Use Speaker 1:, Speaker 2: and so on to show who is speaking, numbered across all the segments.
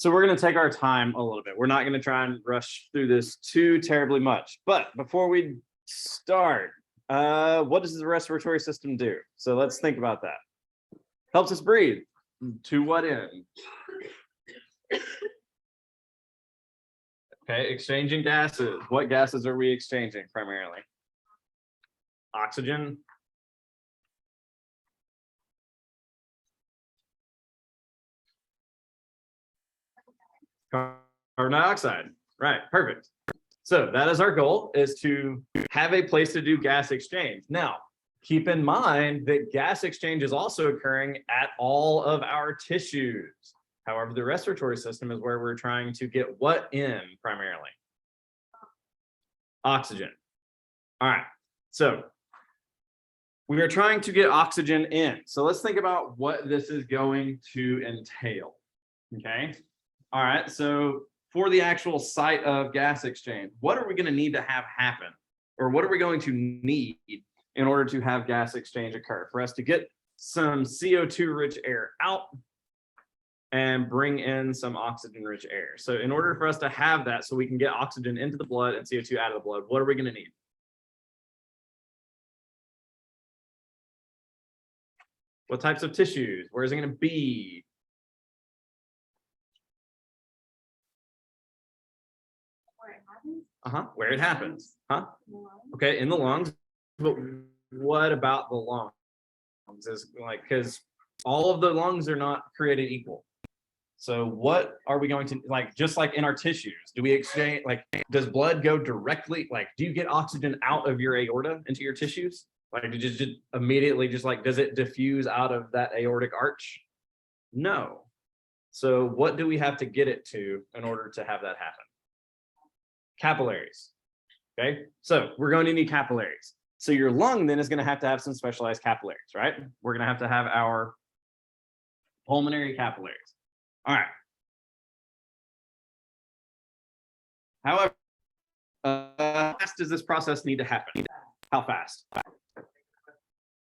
Speaker 1: So we're going to take our time a little bit. We're not going to try and rush through this too terribly much. But before we start, what does the respiratory system do? So let's think about that. Helps us breathe. To what end? Okay, exchanging gases. What gases are we exchanging primarily? Oxygen. Carbon dioxide. Right, perfect. So that is our goal, is to have a place to do gas exchange. Now, keep in mind that gas exchange is also occurring at all of our tissues. However, the respiratory system is where we're trying to get what in primarily? Oxygen. All right, so we are trying to get oxygen in. So let's think about what this is going to entail, okay? All right, so for the actual site of gas exchange, what are we going to need to have happen? Or what are we going to need in order to have gas exchange occur? For us to get some CO2 rich air out and bring in some oxygen rich air. So in order for us to have that, so we can get oxygen into the blood and CO2 out of the blood, what are we going to need? What types of tissues? Where is it going to be? Where it happens. Okay, in the lungs. But what about the lungs? Is like, because all of the lungs are not created equal. So what are we going to, like, just like in our tissues, do we exchange, like, does blood go directly, like, do you get oxygen out of your aorta into your tissues? Like, just immediately, just like, does it diffuse out of that aortic arch? No. So what do we have to get it to in order to have that happen? Capillaries. Okay, so we're going to need capillaries. So your lung then is going to have some specialized capillaries, right? We're going to have our pulmonary capillaries. All right. However, how fast does this process need to happen? How fast?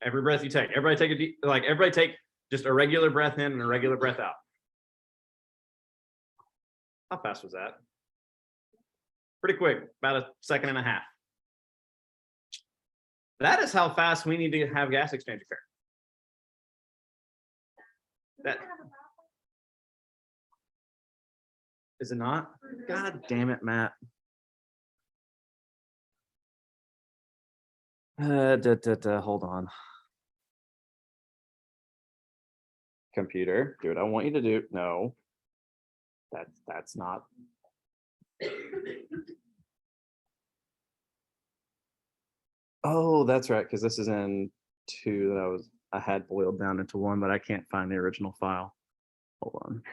Speaker 1: Every breath you take. Everybody take a deep, like, everybody take just a regular breath in and a regular breath out. How fast was that? Pretty quick, about a second and a half. That is how fast we need to have gas exchange occur. That is it not? God damn it, Matt. Hold on. Computer, do what I want you to do. No, that's not. Oh, that's right, because this is in 2 that I had boiled down into 1, but I can't find the original file. Hold on.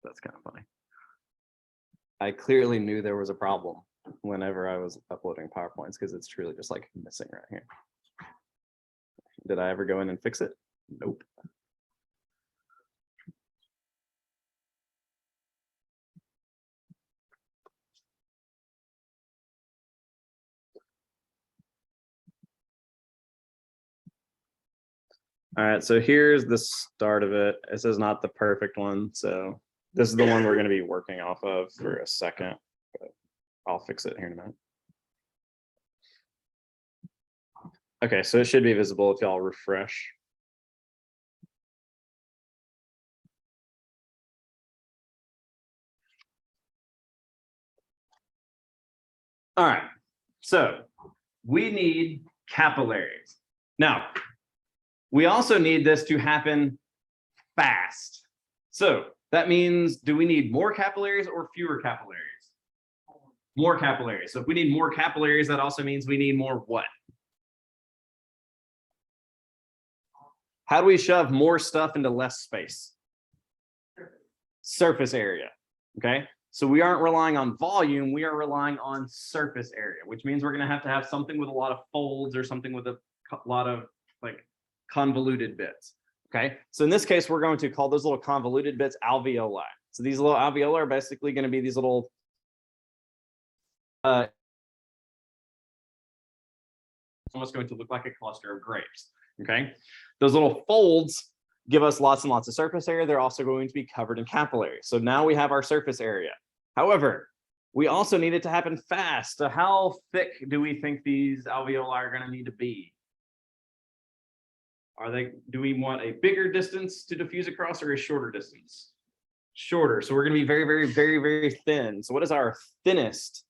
Speaker 1: That's kind of funny. I clearly knew there was a problem whenever I was uploading PowerPoints, because it's truly just like missing right here. Did I ever go in and fix it? Nope. All right, so here's the start of it. This is not the perfect one, so this is the one we're going to be working off of for a second, but I'll fix it here in a minute. Okay, so it should be visible if y'all refresh. All right, so we need capillaries. Now, we also need this to happen fast. So that means, do we need more capillaries or fewer capillaries? More capillaries. So if we need more capillaries, that also means we need more what? How do we shove more stuff into less space? Surface area, okay? So we aren't relying on volume, we are relying on surface area, which means we're gonna have to have something with a lot of folds or something with a lot of like convoluted bits. Okay, so in this case, we're going to call those little convoluted bits alveoli. So these little alveoli are basically going to be these little almost going to look like a cluster of grapes. Okay, those little folds give us lots and lots of surface area. They're also going to be covered in capillaries. So now we have our surface area. However, we also need it to happen fast. So how thick do we think these alveoli are going to need to be? Do we want a bigger distance to diffuse across or a shorter distance? Shorter. So we're going to be very, very, very, very thin. So what is our thinnest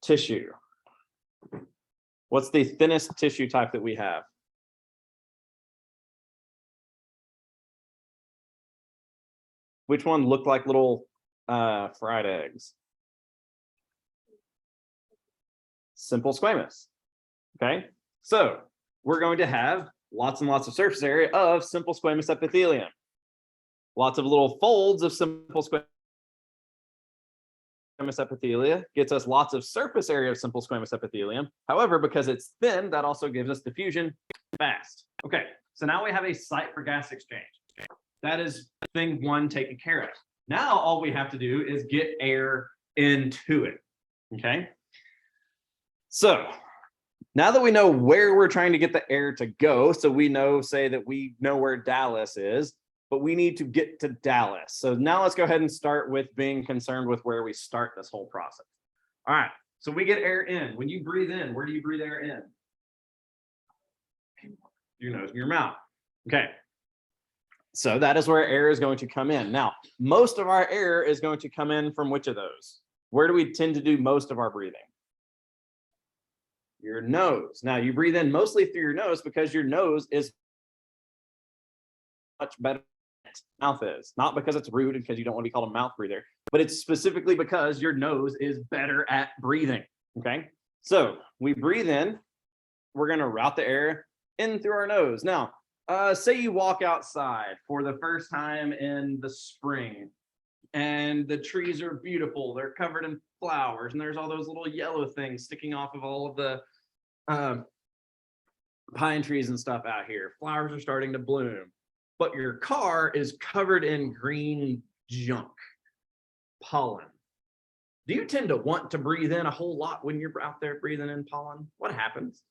Speaker 1: tissue? What's the thinnest tissue type that we have? Which one looked like little fried eggs? Simple squamous. Okay, so we're going to have lots and lots of surface area of simple squamous epithelium. Lots of little folds of simple squamous epithelia gets us lots of surface area of simple squamous epithelium. However, because it's thin, that also gives us diffusion fast. Okay, so now we have a site for gas exchange. That is thing one taken care of. Now all we have to do is get air into it. Okay, so now that we know where we're trying to get the air to go, so we know, say that we know where Dallas is, but we need to get to Dallas. So now let's go ahead and start with being concerned with where we start this whole process. All right, so we get air in. When you breathe in, where do you breathe air in? Your nose and your mouth. Okay, so that is where air is going to come in. Now, most of our air is going to come in from which of those? Where do we tend to do most of our breathing? Your nose. Now you breathe in mostly through your nose because your nose is much better than mouth is. Not because it's rude and because you don't want to be called a mouth breather, but it's specifically because your nose is better at breathing. Okay, so we breathe in, we're going to route the air in through our nose. Now, say you walk outside for the first time in the spring and the trees are beautiful, they're covered in flowers, and there's all those little yellow things sticking off of all of the pine trees and stuff out here. Flowers are starting to bloom, but your car is covered in green junk, pollen. Do you tend to want to breathe in a whole lot when you're out there breathing in pollen? What happens?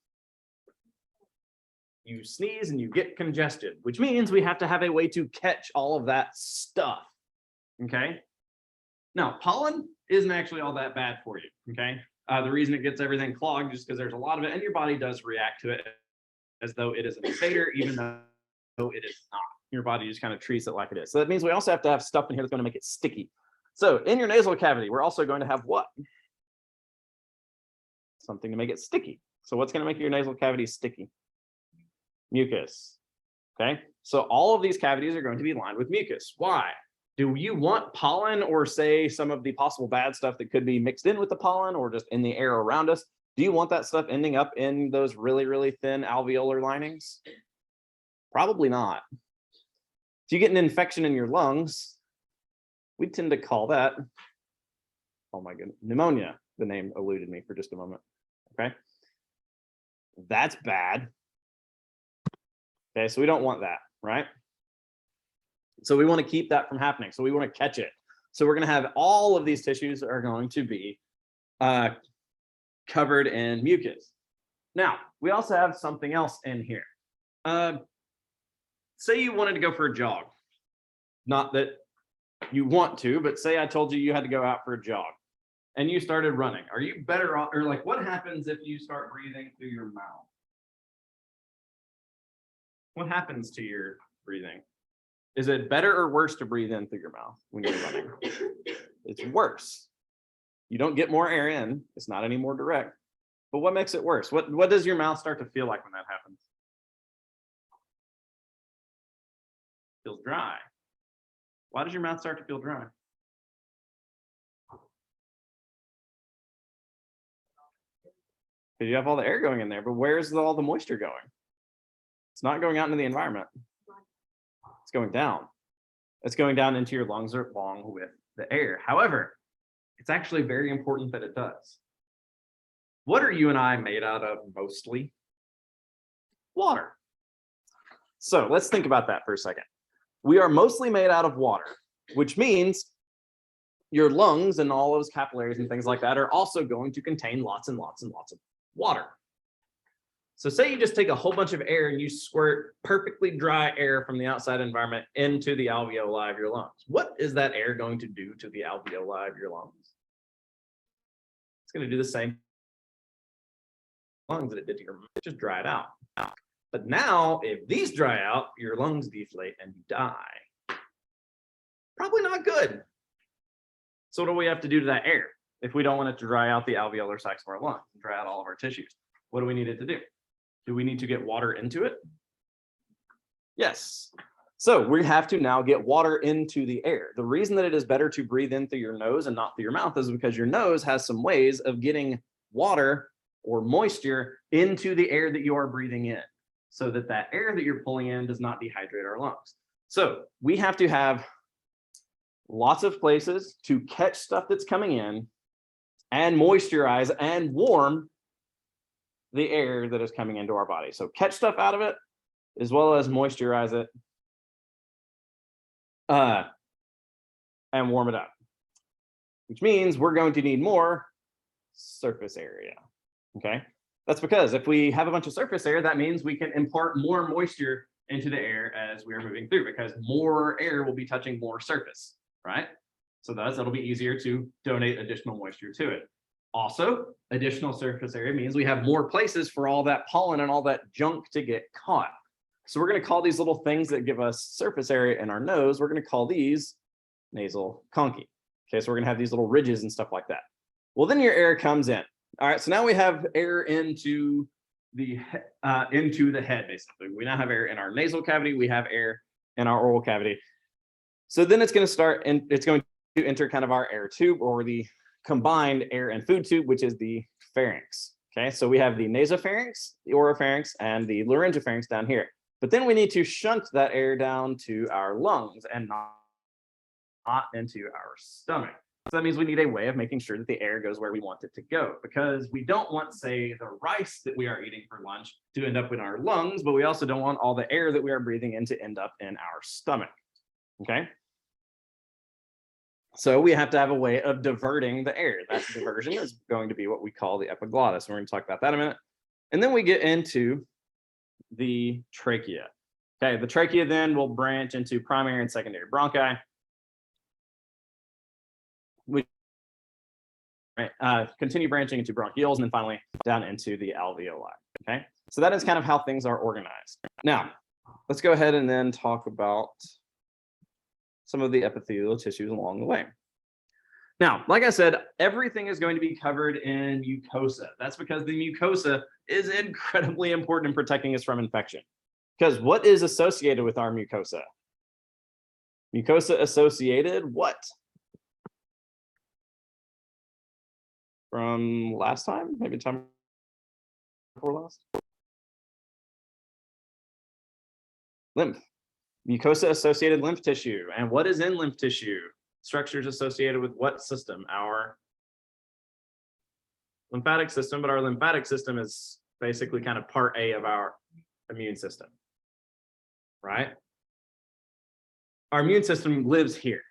Speaker 1: You sneeze and you get congested, which means we have to have a way to catch all of that stuff. Okay. Now, pollen isn't actually all that bad for you. Okay. The reason it gets everything clogged is because there's a lot of it, and your body does react to it as though it is an invader, even though it is not. Your body just kind of treats it like it is. So that means we also have to have stuff in here that's going to make it sticky. So in your nasal cavity, we're also going to have what? Something to make it sticky. So what's going to make your nasal cavity sticky? Mucus. Okay, so all of these cavities are going to be lined with mucus. Why? Do you want pollen, or say some of the possible bad stuff that could be mixed in with the pollen or just in the air around us? Do you want that stuff ending up in those really, really thin alveolar linings? Probably not. If you get an infection in your lungs, we tend to call that, oh my goodness, pneumonia. The name eluded me for just a moment. Okay, that's bad. Okay, so we don't want that, right? So we want to keep that from happening. So we want to catch it. So we're going to have all of these tissues are going to be covered in mucus. Now, we also have something else in here. Say you wanted to go for a jog. Not that you want to, but say I told you you had to go out for a jog and you started running. Are you better off, or like what happens if you start breathing through your mouth? What happens to your breathing? Is it better or worse to breathe in through your mouth when you're running? It's worse. You don't get more air in. It's not any more direct. But what makes it worse? What does your mouth start to feel like when that happens? Feels dry. Why does your mouth start to feel dry? Because you have all the air going in there, but where's all the moisture going? It's not going out into the environment. It's going down. It's going down into your lungs along with the air. However, it's actually very important that it does. What are you and I made out of mostly? Water. So let's think about that for a second. We are mostly made out of water, which means your lungs and all those capillaries and things like that are also going to contain lots and lots and lots of water. So say you just take a whole bunch of air and you squirt perfectly dry air from the outside environment into the alveoli of your lungs. What is that air going to do to the alveoli of your lungs? It's going to do the same lungs that it did to your mouth, just dry it out. But now, if these dry out, your lungs deflate and you die. Probably not good. So what do we have to do to that air if we don't want it to dry out the alveolar sacs of our lungs and dry out all of our tissues? What do we need it to do? Do we need to get water into it? Yes. So we have to now get water into the air. The reason that it is better to breathe in through your nose and not through your mouth is because your nose has some ways of getting water or moisture into the air that you are breathing in, so that that air that you're pulling in does not dehydrate our lungs. So we have to have lots of places to catch stuff that's coming in and moisturize and warm the air that is coming into our body. So catch stuff out of it as well as moisturize it and warm it up, which means we're going to need more surface area. Okay, that's because if we have a bunch of surface air, that means we can impart more moisture into the air as we are moving through, because more air will be touching more surface, right? So thus it'll be easier to donate additional moisture to it. Also, additional surface area means we have more places for all that pollen and all that junk to get caught. So we're going to call these little things that give us surface area in our nose, we're going to call these nasal conchae. Okay, so we're going to have these little ridges and stuff like that. Well, then your air comes in. All right, so now we have air into the head, basically. We now have air in our nasal cavity, we have air in our oral cavity. So then it's going to start, and it's going to enter kind of our air tube, or the combined air and food tube, which is the pharynx. Okay, so we have the nasopharynx, the oropharynx, and the laryngopharynx down here. But then we need to shunt that air down to our lungs and not into our stomach. So that means we need a way of making sure that the air goes where we want it to go, because we don't want, say, the rice that we are eating for lunch to end up in our lungs, but we also don't want all the air that we are breathing in to end up in our stomach. Okay. So we have to have a way of diverting the air. That diversion is going to be what we call the epiglottis. We're going to talk about that in a minute. And then we get into the trachea. Okay, the trachea then will branch into primary and secondary bronchi, which continue branching into bronchioles, and then finally down into the alveoli. Okay, so that is kind of how things are organized. Now, let's go ahead and then talk about some of the epithelial tissues along the way. Now, like I said, everything is going to be covered in mucosa. That's because the mucosa is incredibly important in protecting us from infection. Because what is associated with our mucosa? Mucosa associated what? From last time? Maybe time before last? Lymph. Mucosa associated lymph tissue. And what is in lymph tissue? Structures associated with what system? Our lymphatic system, but our lymphatic system is basically kind of part A of our immune system, right? Our immune system lives here.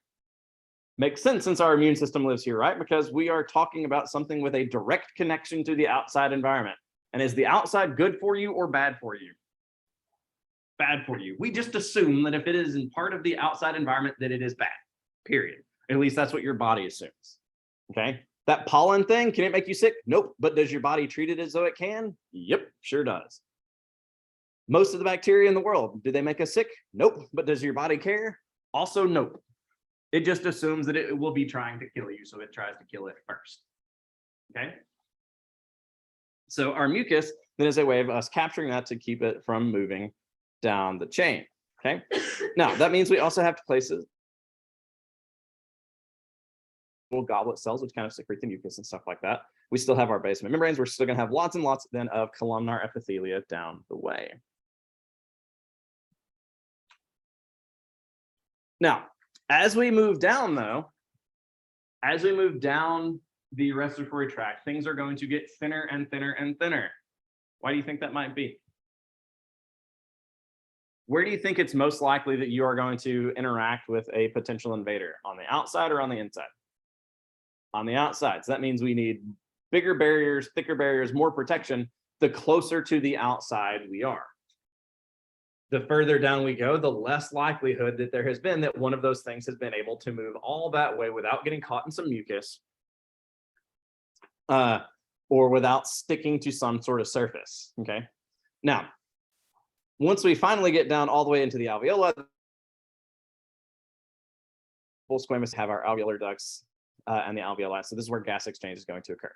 Speaker 1: Makes sense since our immune system lives here, right? Because we are talking about something with a direct connection to the outside environment. And is the outside good for you or bad for you? Bad for you. We just assume that if it is in part of the outside environment, that it is bad, period. At least that's what your body assumes, okay? That pollen thing, can it make you sick? Nope. But does your body treat it as though it can? Yep, sure does. Most of the bacteria in the world, do they make us sick? Nope. But does your body care? Also, nope. It just assumes that it will be trying to kill you, so it tries to kill it first, okay? So our mucus then is a way of us capturing that to keep it from moving down the chain, okay? Now, that means we also have places, little goblet cells, which kind of secrete the mucus and stuff like that. We still have our basement membranes. We're still going to have lots and lots then of columnar epithelia down the way. Now, as we move down, though, as we move down the respiratory tract, things are going to get thinner and thinner and thinner. Why do you think that might be? where do you think it's most likely that you are going to interact with a potential invader? On the outside or on the inside? On the outside. So that means we need bigger barriers, thicker barriers, more protection, the closer to the outside we are. The further down we go, the less likelihood that there has been that one of those things has been able to move all that way without getting caught in some mucus, or without sticking to some sort of surface, okay? Now, once we finally get down all the way into the alveoli, full squamous have our alveolar ducts and the alveoli. So this is where gas exchange is going to occur.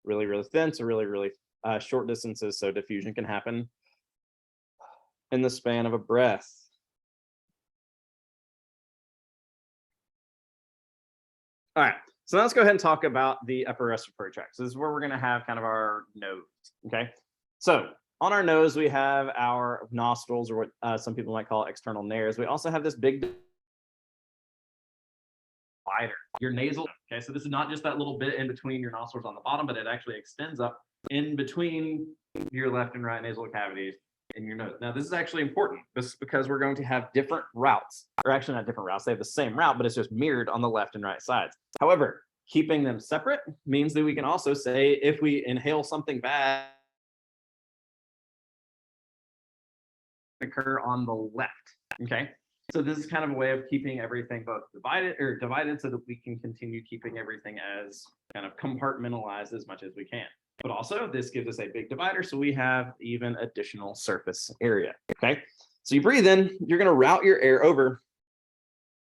Speaker 1: Really, really thin, so really, really short distances, so diffusion can happen in the span of a breath. All right, so now let's go ahead and talk about the upper respiratory tract. So this is where we're going to have kind of our nose, okay? So on our nose, we have our nostrils, or what some people might call external nares. We also have this big divider, your nasal. Okay, so this is not just that little bit in between your nostrils on the bottom, but it actually extends up in between your left and right nasal cavities in your nose. Now, this is actually important. This is because we're going to have different routes, or actually not different routes. They have the same route, but it's just mirrored on the left and right sides. However, keeping them separate means that we can also say if we inhale something bad, occur on the left. Okay, so this is kind of a way of keeping everything both divided so that we can continue keeping everything as kind of compartmentalized as much as we can. But also this gives us a big divider, so we have even additional surface area. Okay, so you breathe in, you're going to route your air over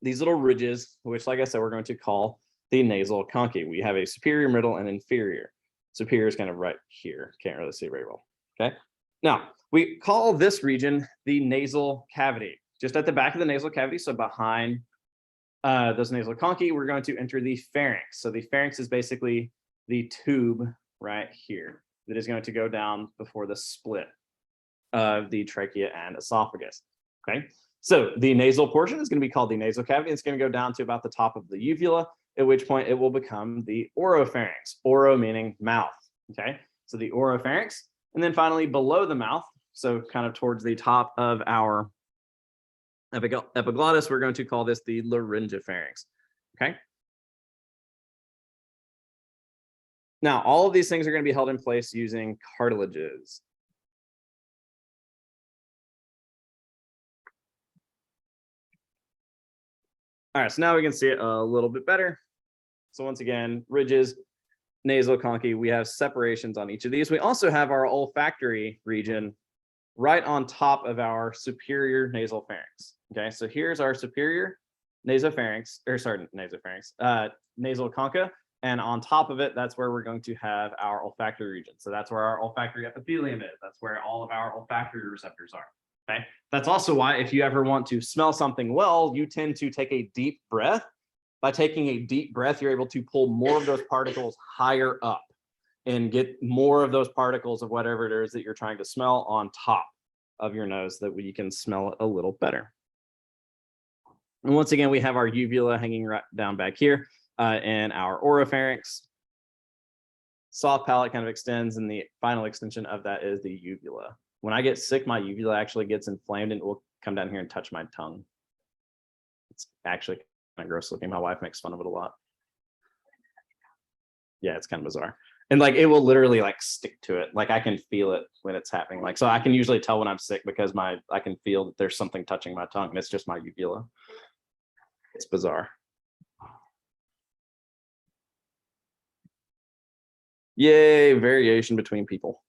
Speaker 1: these little ridges, which, like I said, we're going to call the nasal conchae. We have a superior, middle, and inferior. Superior is kind of right here. Can't really see very well. Okay, now we call this region the nasal cavity. Just at the back of the nasal cavity, so behind those nasal conchae, we're going to enter the pharynx. So the pharynx is basically the tube right here that is going to go down before the split of the trachea and esophagus. Okay, so the nasal portion is going to be called the nasal cavity. It's going to go down to about the top of the uvula, at which point it will become the oropharynx. Oro meaning mouth. Okay, so the oropharynx, and then finally below the mouth, so kind of towards the top of our epiglottis, we're going to call this the laryngopharynx. Okay. Now, all of these things are going to be held in place using cartilages. All right, so now we can see it a little bit better. So once again, ridges, nasal conchae, we have separations on each of these. We also have our olfactory region right on top of our superior nasal pharynx. Okay, so here's our superior nasopharynx, nasal concha. And on top of it, that's where we're going to have our olfactory region. So that's where our olfactory epithelium is. That's where all of our olfactory receptors are. Okay. That's also why if you ever want to smell something well, you tend to take a deep breath. By taking a deep breath, you're able to pull more of those particles higher up and get more of those particles of whatever it is that you're trying to smell on top of your nose, that you can smell it a little better. And once again, we have our uvula hanging right down back here. And our oropharynx. Soft palate kind of extends, and the final extension of that is the uvula. When I get sick, my uvula actually gets inflamed and it will come down here and touch my tongue. It's actually kind of gross looking. My wife makes fun of it a lot. Yeah, it's kind of bizarre. And like it will literally like stick to it. Like I can feel it when it's happening. Like, so I can usually tell when I'm sick because I can feel that there's something touching my tongue, and it's just my uvula. It's bizarre. Yay, variation between people.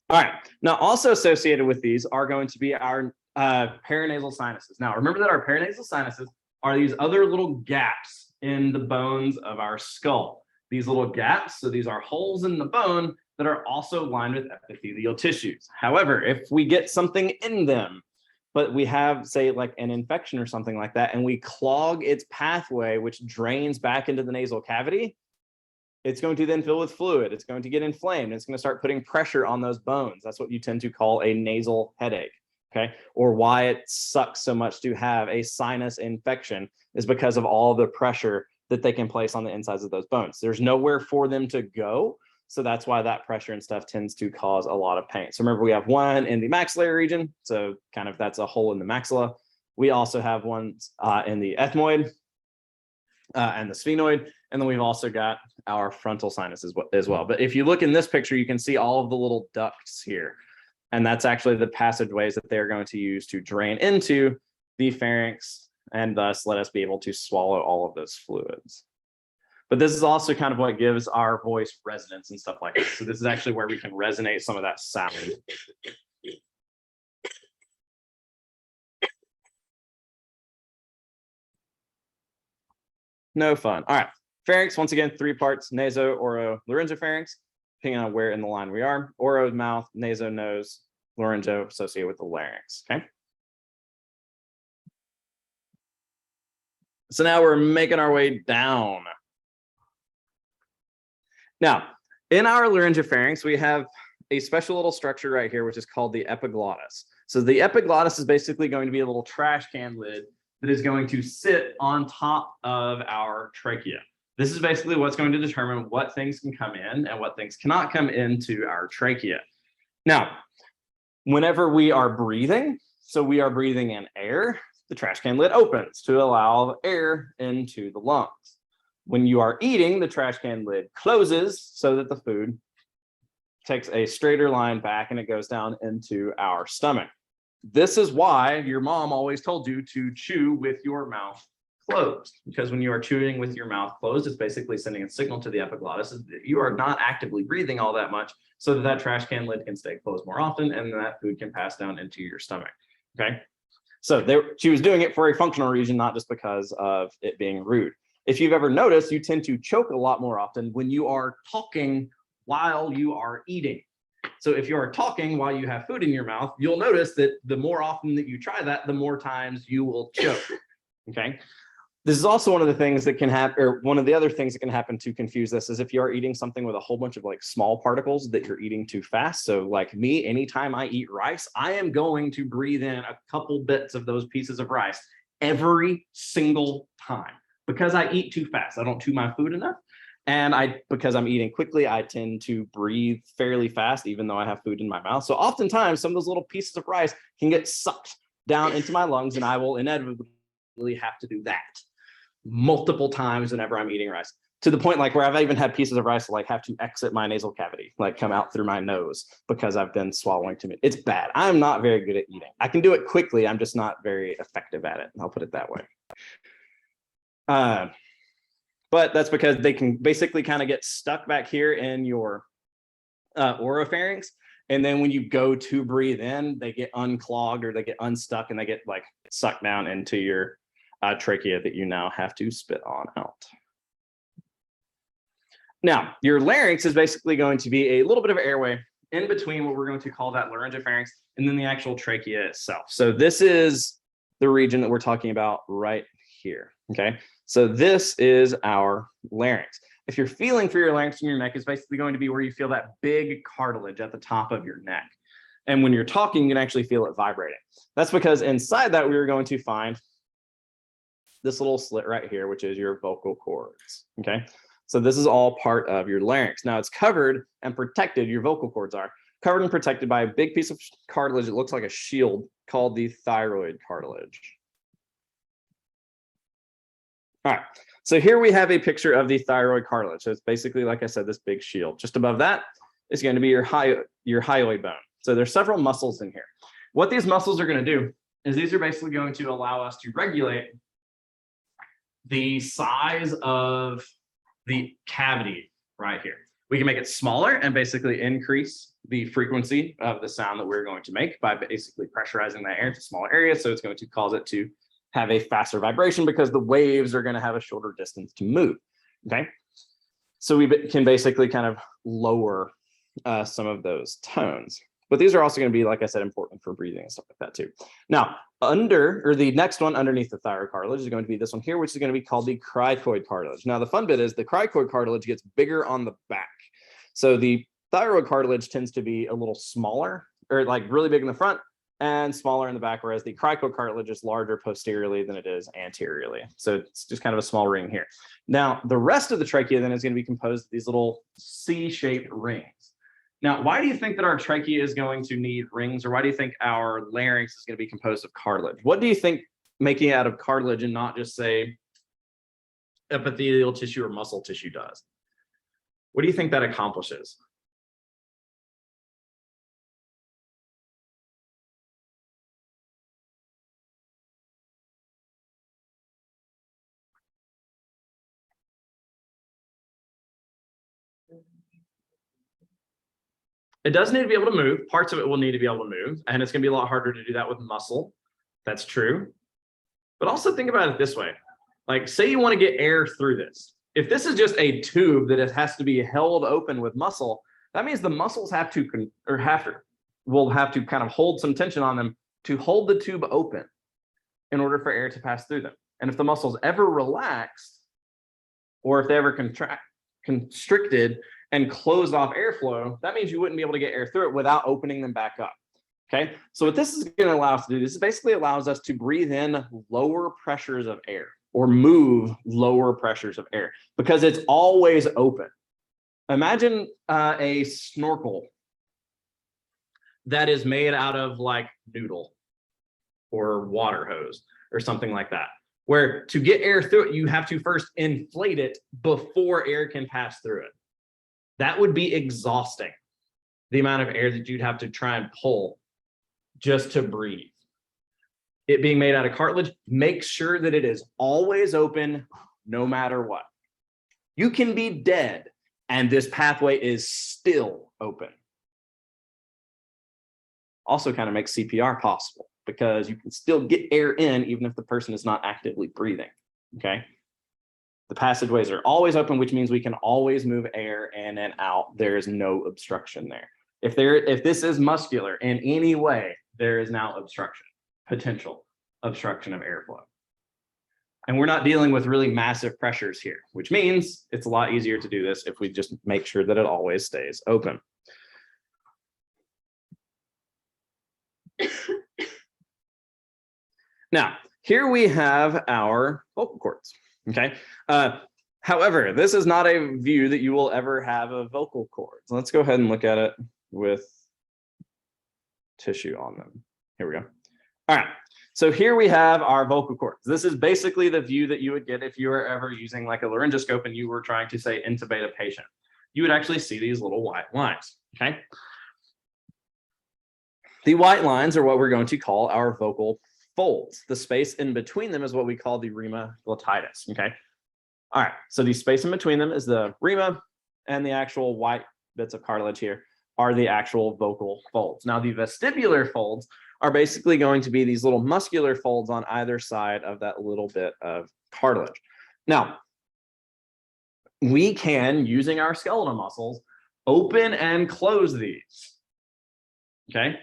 Speaker 1: All right, now also associated with these are going to be our paranasal sinuses. Now remember that our paranasal sinuses are these other little gaps in the bones of our skull. These little gaps, so these are holes in the bone that are also lined with epithelial tissues. However, if we get something in them, but we have, say, like an infection or something like that, and we clog its pathway, which drains back into the nasal cavity, it's going to then fill with fluid. It's going to get inflamed. It's going to start putting pressure on those bones. That's what you tend to call a nasal headache, okay? Or why it sucks so much to have a sinus infection is because of all the pressure that they can place on the insides of those bones. There's nowhere for them to go. So that's why that pressure and stuff tends to cause a lot of pain. So remember, we have one in the maxillary region. So kind of that's a hole in the maxilla. We also have ones in the ethmoid and the sphenoid. And then we've also got our frontal sinus as well. But if you look in this picture, you can see all of the little ducts here. And that's actually the passageways that they're going to use to drain into the pharynx and thus let us be able to swallow all of those fluids. But this is also kind of what gives our voice resonance and stuff like that. So this is actually where we can resonate some of that sound. No fun. All right. Pharynx, once again, 3 parts: naso, oro, laryngopharynx, depending on where in the line we are. Oro, mouth; naso, nose; laryngo, associated with the larynx. Okay. So now we're making our way down. Now, in our laryngopharynx, we have a special little structure right here, which is called the epiglottis. So the epiglottis is basically going to be a little trash can lid that is going to sit on top of our trachea. This is basically what's going to determine what things can come in and what things cannot come into our trachea. Now, whenever we are breathing, so we are breathing in air, the trash can lid opens to allow air into the lungs. When you are eating, the trash can lid closes so that the food takes a straighter line back and it goes down into our stomach. This is why your mom always told you to chew with your mouth closed, because when you are chewing with your mouth closed, it's basically sending a signal to the epiglottis that you are not actively breathing all that much, so that that trash can lid can stay closed more often and that food can pass down into your stomach. Okay, so she was doing it for a functional reason, not just because of it being rude. If you've ever noticed, you tend to choke a lot more often when you are talking while you are eating. So if you are talking while you have food in your mouth, you'll notice that the more often that you try that, the more times you will choke. Okay. This is also one of the things that can happen, or one of the other things that can happen to confuse this, is if you are eating something with a whole bunch of like small particles that you're eating too fast. So like me, anytime I eat rice, I am going to breathe in a couple bits of those pieces of rice every single time, because I eat too fast. I don't chew my food enough. And because I'm eating quickly, I tend to breathe fairly fast, even though I have food in my mouth. So oftentimes some of those little pieces of rice can get sucked down into my lungs, and I will inevitably have to do that multiple times whenever I'm eating rice, to the point like where I've even had pieces of rice like have to exit my nasal cavity, like come out through my nose, because I've been swallowing too much. It's bad. I'm not very good at eating. I can do it quickly. I'm just not very effective at it. I'll put it that way. But that's because they can basically kind of get stuck back here in your oropharynx. And then when you go to breathe in, they get unclogged or they get unstuck and they get like sucked down into your trachea that you now have to spit on out. Now, your larynx is basically going to be a little bit of airway in between what we're going to call that laryngopharynx and then the actual trachea itself. So this is the region that we're talking about right here. Okay, so this is our larynx. If you're feeling for your larynx in your neck, it's basically going to be where you feel that big cartilage at the top of your neck. And when you're talking, you can actually feel it vibrating. That's because inside that, we are going to find this little slit right here, which is your vocal cords. Okay, so this is all part of your larynx. Now it's covered and protected. Your vocal cords are covered and protected by a big piece of cartilage. It looks like a shield called the thyroid cartilage. All right, so here we have a picture of the thyroid cartilage. So it's basically, like I said, this big shield. Just above that is going to be your hyoid bone. So there's several muscles in here. What these muscles are going to do is these are basically going to allow us to regulate the size of the cavity right here. We can make it smaller and basically increase the frequency of the sound that we're going to make by basically pressurizing that air into smaller areas. So it's going to cause it to have a faster vibration because the waves are going to have a shorter distance to move. Okay, so we can basically kind of lower some of those tones. But these are also going to be, like I said, important for breathing and stuff like that too. Now, the next one underneath the thyroid cartilage is going to be this one here, which is going to be called the cricoid cartilage. Now, the fun bit is the cricoid cartilage gets bigger on the back. So the thyroid cartilage tends to be a little smaller, or like really big in the front, and smaller in the back, whereas the cricocartilage is larger posteriorly than it is anteriorly. So it's just kind of a small ring here. Now, the rest of the trachea then is going to be composed of these little C-shaped rings. Now, why do you think that our trachea is going to need rings, or why do you think our larynx is going to be composed of cartilage? What do you think making it out of cartilage and not just, say, epithelial tissue or muscle tissue does? What do you think that accomplishes? It does need to be able to move. Parts of it will need to be able to move, and it's going to be a lot harder to do that with muscle. That's true. But also think about it this way. Like, say you want to get air through this. If this is just a tube that it has to be held open with muscle, that means the muscles will have to kind of hold some tension on them to hold the tube open in order for air to pass through them. And if the muscles ever relaxed, or if they ever constricted and closed off airflow, that means you wouldn't be able to get air through it without opening them back up. Okay, so what this is going to allow us to do, this basically allows us to breathe in lower pressures of air, or move lower pressures of air, because it's always open. Imagine a snorkel that is made out of like noodle or water hose or something like that, where to get air through it, you have to first inflate it before air can pass through it. That would be exhausting, the amount of air that you'd have to try and pull just to breathe. It being made out of cartilage makes sure that it is always open no matter what. You can be dead and this pathway is still open. Also kind of makes CPR possible, because you can still get air in even if the person is not actively breathing, okay? The passageways are always open, which means we can always move air in and out. There is no obstruction there. If this is muscular in any way, there is now obstruction, potential obstruction of airflow. And we're not dealing with really massive pressures here, which means it's a lot easier to do this if we just make sure that it always stays open. Now, here we have our vocal cords, okay? However, this is not a view that you will ever have of vocal cords. Let's go ahead and look at it with tissue on them. Here we go. All right, so here we have our vocal cords. This is basically the view that you would get if you were ever using like a laryngoscope and you were trying to, say, intubate a patient. You would actually see these little white lines, okay? The white lines are what we're going to call our vocal folds. The space in between them is what we call the rima glottitis, okay? All right, so the space in between them is the rima, and the actual white bits of cartilage here are the actual vocal folds. Now, the vestibular folds are basically going to be these little muscular folds on either side of that little bit of cartilage. Now, we can, using our skeletal muscles, open and close these, okay?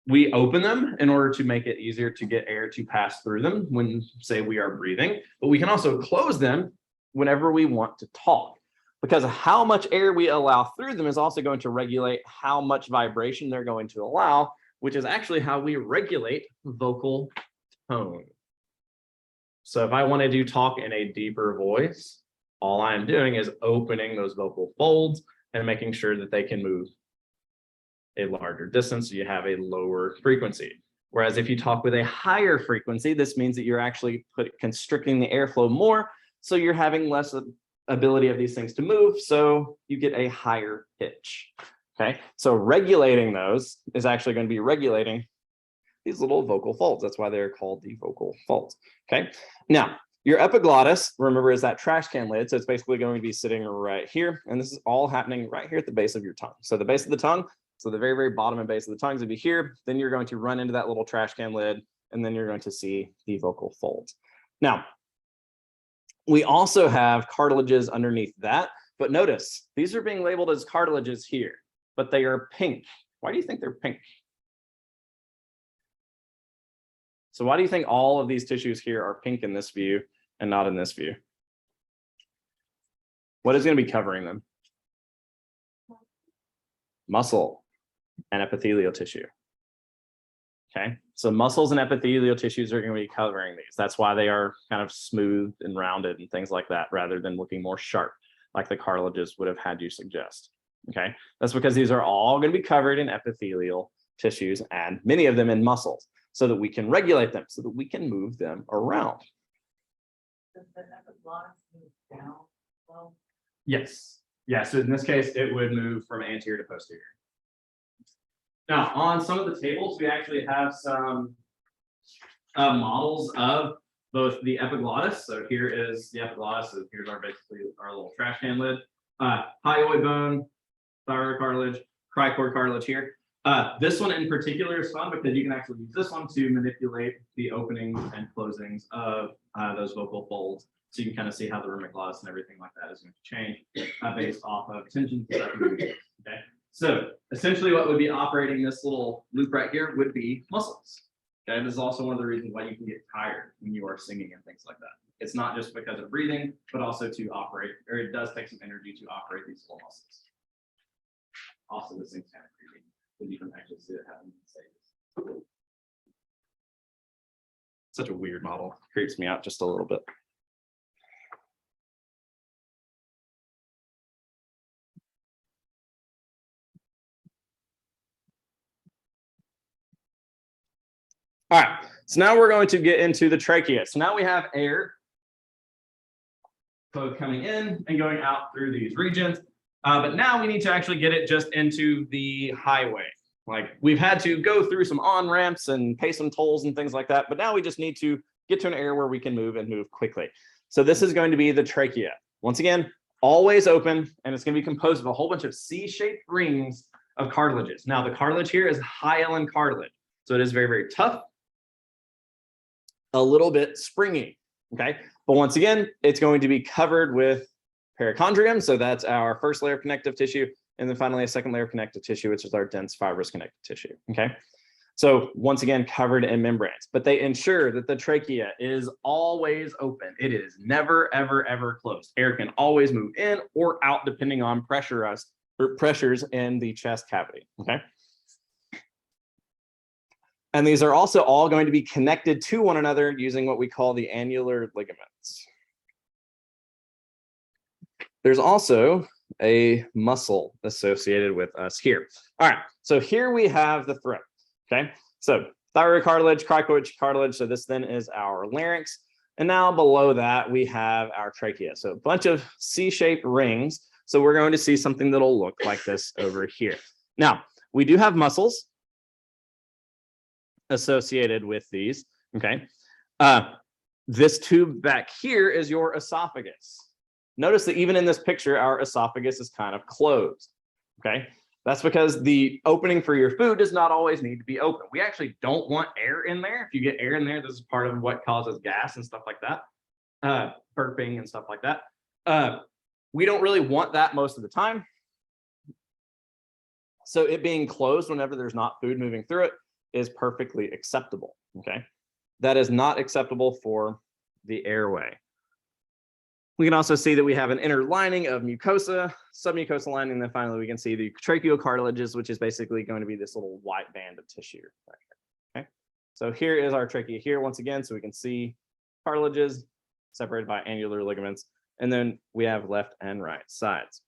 Speaker 1: We open them in order to make it easier to get air to pass through them when, say, we are breathing, but we can also close them whenever we want to talk, because how much air we allow through them is also going to regulate how much vibration they're going to allow, which is actually how we regulate vocal tone. So if I wanted to talk in a deeper voice, all I'm doing is opening those vocal folds and making sure that they can move a larger distance, so you have a lower frequency. Whereas if you talk with a higher frequency, this means that you're actually constricting the airflow more, so you're having less ability of these things to move, so you get a higher pitch. Okay, so regulating those is actually going to be regulating these little vocal folds. That's why they're called the vocal folds. Okay, now your epiglottis, remember, is that trash can lid, so it's basically going to be sitting right here, and this is all happening right here at the base of your tongue. So the base of the tongue, so the very, very bottom and base of the tongue is going to be here. Then you're going to run into that little trash can lid, and then you're going to see the vocal folds. Now, we also have cartilages underneath that, but notice these are being labeled as cartilages here, but they are pink. Why do you think they're pink? So why do you think all of these tissues here are pink in this view and not in this view? What is going to be covering them? Muscle and epithelial tissue. Okay, so muscles and epithelial tissues are going to be covering these. That's why they are kind of smooth and rounded and things like that, rather than looking more sharp, like the cartilages would have had you suggest. Okay, that's because these are all going to be covered in epithelial tissues and many of them in muscles, so that we can regulate them, so that we can move them around.
Speaker 2: Does the epiglottis move down? Well,
Speaker 1: Yes. Yeah, so in this case, it would move from anterior to posterior. Now, on some of the tables, we actually have some models of both the epiglottis. So here is the epiglottis. So here's our basically our little trash can lid. Hyoid bone, thyroid cartilage, cricoid cartilage here. This one in particular is fun because you can actually use this one to manipulate the openings and closings of those vocal folds. So you can kind of see how the rhomboglottis and everything like that is going to change based off of tension. Okay. So essentially what would be operating this little loop right here would be muscles. Okay, this is also one of the reasons why you can get tired when you are singing and things like that. It's not just because of breathing, but also to operate, or it does take some energy to operate these little muscles. Also, this thing's kind of creepy, because you can actually see it happen in stages. Such a weird model. Creeps me out just a little bit. All right, so now we're going to get into the trachea. So now we have air both coming in and going out through these regions. But now we need to actually get it just into the highway. Like we've had to go through some on-ramps and pay some tolls and things like that. But now we just need to get to an area where we can move and move quickly. So this is going to be the trachea. Once again, always open, and it's going to be composed of a whole bunch of C-shaped rings of cartilages. Now the cartilage here is hyaline cartilage. So it is very, very tough. A little bit springy, okay? But once again, it's going to be covered with perichondrium. So that's our first layer of connective tissue. And then finally, a second layer of connective tissue, which is our dense fibrous connective tissue, okay? So once again, covered in membranes, but they ensure that the trachea is always open. It is never, ever, ever closed. Air can always move in or out depending on pressures in the chest cavity, okay? And these are also all going to be connected to one another using what we call the annular ligaments. There's also a muscle associated with us here. All right, so here we have the throat, okay? So thyroid cartilage, cricoid cartilage, so this then is our larynx. And now below that, we have our trachea. So a bunch of C-shaped rings. So we're going to see something that'll look like this over here. Now, we do have muscles associated with these, okay? This tube back here is your esophagus. Notice that even in this picture, our esophagus is kind of closed, okay? That's because the opening for your food does not always need to be open. We actually don't want air in there. If you get air in there, this is part of what causes gas and stuff like that, burping and stuff like that. We don't really want that most of the time. So it being closed whenever there's not food moving through it is perfectly acceptable, okay? That is not acceptable for the airway. We can also see that we have an inner lining of mucosa, submucosal lining, and then finally we can see the tracheal cartilages, which is basically going to be this little white band of tissue right here, okay? So here is our trachea here once again, so we can see cartilages separated by annular ligaments, and then we have left and right sides.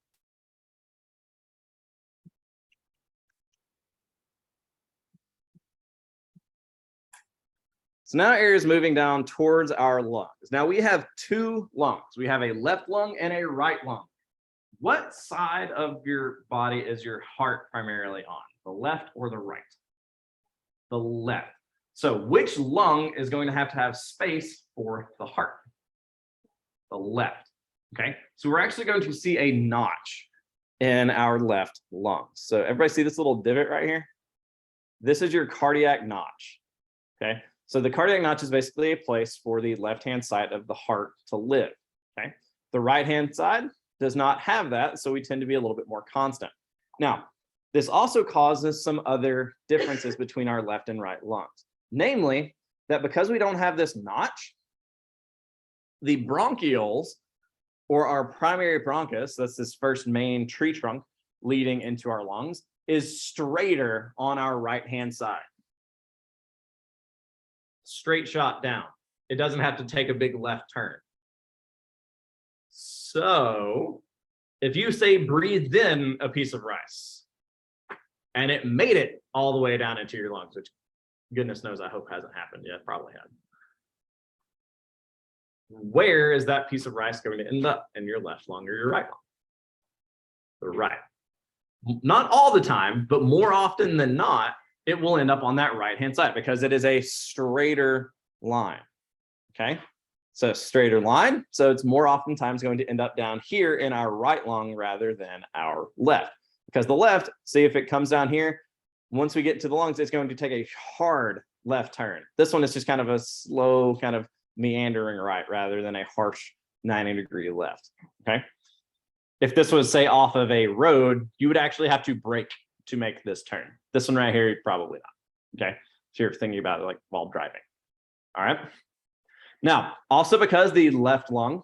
Speaker 1: So now air is moving down towards our lungs. Now we have two lungs. We have a left lung and a right lung. What side of your body is your heart primarily on? The left or the right? The left. So which lung is going to have space for the heart? The left, okay? So we're actually going to see a notch in our left lung. So everybody see this little divot right here? This is your cardiac notch, okay? So the cardiac notch is basically a place for the left-hand side of the heart to live, okay? The right-hand side does not have that, so we tend to be a little bit more constant. Now, this also causes some other differences between our left and right lungs. Namely, that because we don't have this notch, the bronchioles, or our primary bronchus, that's this first main tree trunk leading into our lungs, is straighter on our right-hand side. straight shot down. It doesn't have to take a big left turn. So if you say breathed in a piece of rice and it made it all the way down into your lungs, which goodness knows I hope hasn't happened yet, probably had. Where is that piece of rice going to end up? In your left lung or your right lung? The right. Not all the time, but more often than not, it will end up on that right-hand side because it is a straighter line. Okay, so straighter line. So it's more oftentimes going to end up down here in our right lung rather than our left. Because the left, see if it comes down here, once we get to the lungs, it's going to take a hard left turn. This one is just kind of a slow, kind of meandering right rather than a harsh 90-degree left. Okay. If this was, say, off of a road, you would actually have to brake to make this turn. This one right here, probably not. Okay. If you're thinking about it like while driving. All right. Now, also because the left lung